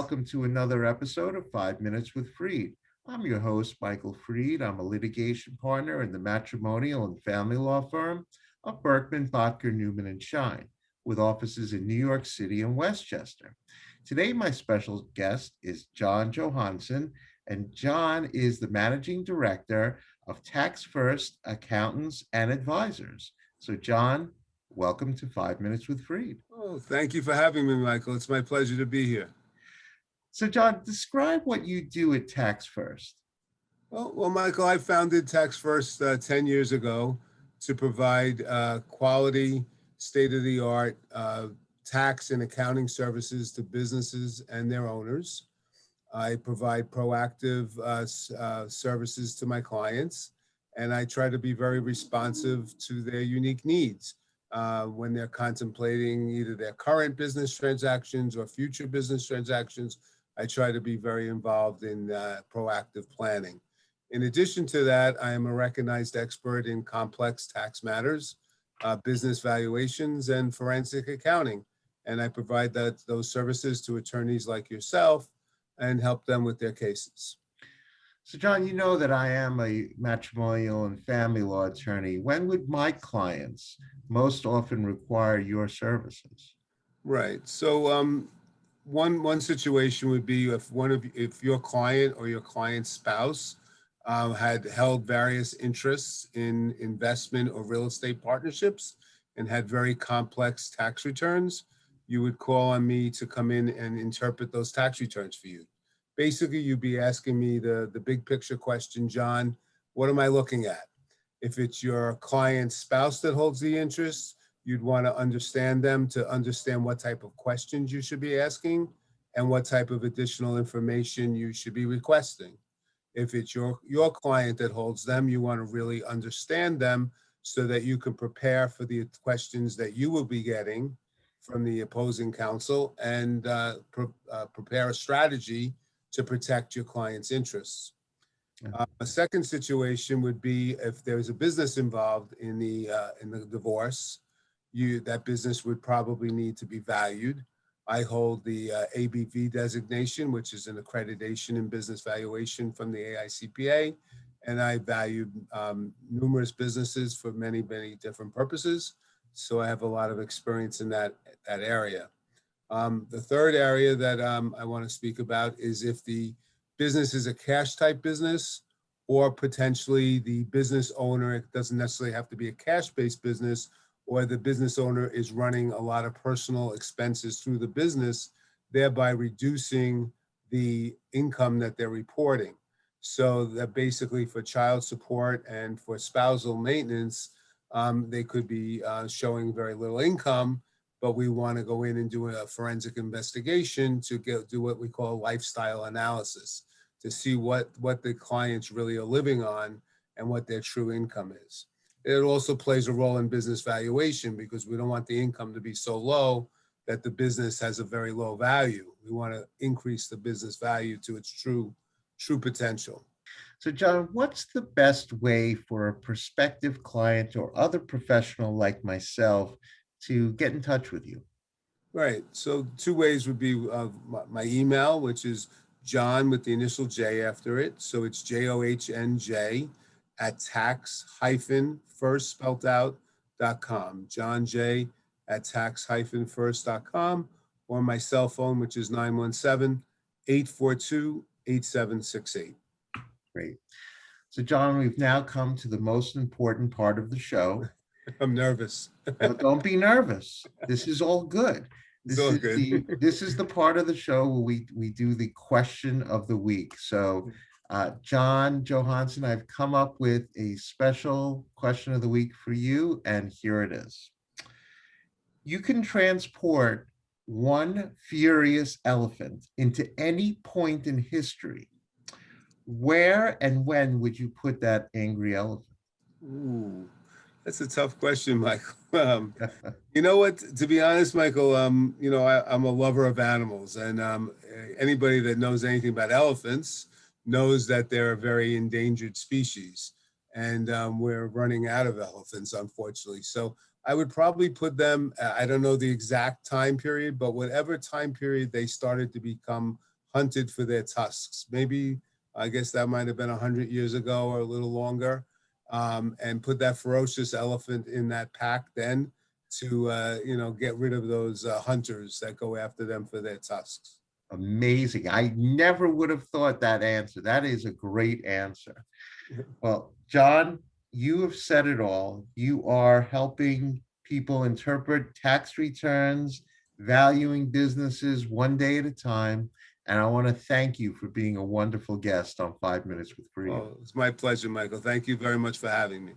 welcome to another episode of 5 Minutes with Freed. I'm your host, Michael Freed. I'm a litigation partner in the matrimonial and family law firm of Berkman, Botker, Newman, and Shine, with offices in New York City and Westchester. Today, my special guest is John Johansen, and John is the managing director of Taxfirst Accountants and Advisors. So, John, welcome to 5 Minutes with Freed. Oh, thank you for having me, Michael. It's my pleasure to be here. So, John, describe what you do at Taxfirst. Well, Michael, I founded Taxfirst 10 years ago to provide quality, state-of-the-art tax and accounting services to businesses and their owners. I provide proactive services to my clients, and I try to be very responsive to their unique needs when they're contemplating either their current business transactions or future business transactions. I try to be very involved in proactive planning. In addition to that, I am a recognized expert in complex tax matters, business valuations, and forensic accounting. And I provide those services to attorneys like yourself and help them with their cases. So, John, you know that I am a matrimonial and family law attorney. When would my clients most often require your services? Right. So one situation would be if your client or your client's spouse had held various interests in investment or real estate partnerships and had very complex tax returns, you would call on me to come in and interpret those tax returns for you. Basically, you'd be asking me the big picture question, John, what am I looking at? If it's your client's spouse that holds the interest, you'd want to understand them to understand what type of questions you should be asking and what type of additional information you should be requesting. If it's your client that holds them, you want to really understand them so that you can prepare for the questions that you will be getting from the opposing counsel and prepare a strategy to protect your client's interests. A second situation would be if there's a business involved in the divorce, that business would probably need to be valued. I hold the ABV designation, which is an accreditation in business valuation from the AICPA, and I value numerous businesses for many, many different purposes. So I have a lot of experience in that area. The third area that I want to speak about is if the business is a cash type business, or potentially the business owner, it doesn't necessarily have to be a cash-based business, or the business owner is running a lot of personal expenses through the business, thereby reducing the income that they're reporting. So that basically for child support and for spousal maintenance, they could be showing very little income, but we want to go in and do a forensic investigation to do what we call lifestyle analysis to see what the clients really are living on and what their true income is. It also plays a role in business valuation because we don't want the income to be so low that the business has a very low value. We want to increase the business value to its true potential. So, John, what's the best way for a prospective client or other professional like myself to get in touch with you? Right. So two ways would be my email, which is John with the initial J after it. So it's JOHNJ at tax-first spelled out.com. John J at tax-first.com, or my cell phone, which is 917-842-8768. Great. So, John, we've now come to the most important part of the show. I'm nervous. No, don't be nervous. This is all good. It's all good. This is the part of the show where we do the question of the week. So, John Johansen, I've come up with a special question of the week for you, and here it is. You can transport one furious elephant into any point in history. Where and when would you put that angry elephant? Ooh, that's a tough question, Michael. You know what? To be honest, Michael, I'm a lover of animals, and anybody that knows anything about elephants knows that they're a very endangered species, and we're running out of elephants, unfortunately. So I would probably put them. I don't know the exact time period, but whatever time period they started to become hunted for their tusks. Maybe, I guess that might have been 100 years ago or a little longer, and put that ferocious elephant in that pack then to, get rid of those hunters that go after them for their tusks. Amazing. I never would have thought that answer. That is a great answer. Well, John, you have said it all. You are helping people interpret tax returns, valuing businesses one day at a time. And I want to thank you for being a wonderful guest on 5 Minutes with Freed. Well, it's my pleasure, Michael. Thank you very much for having me.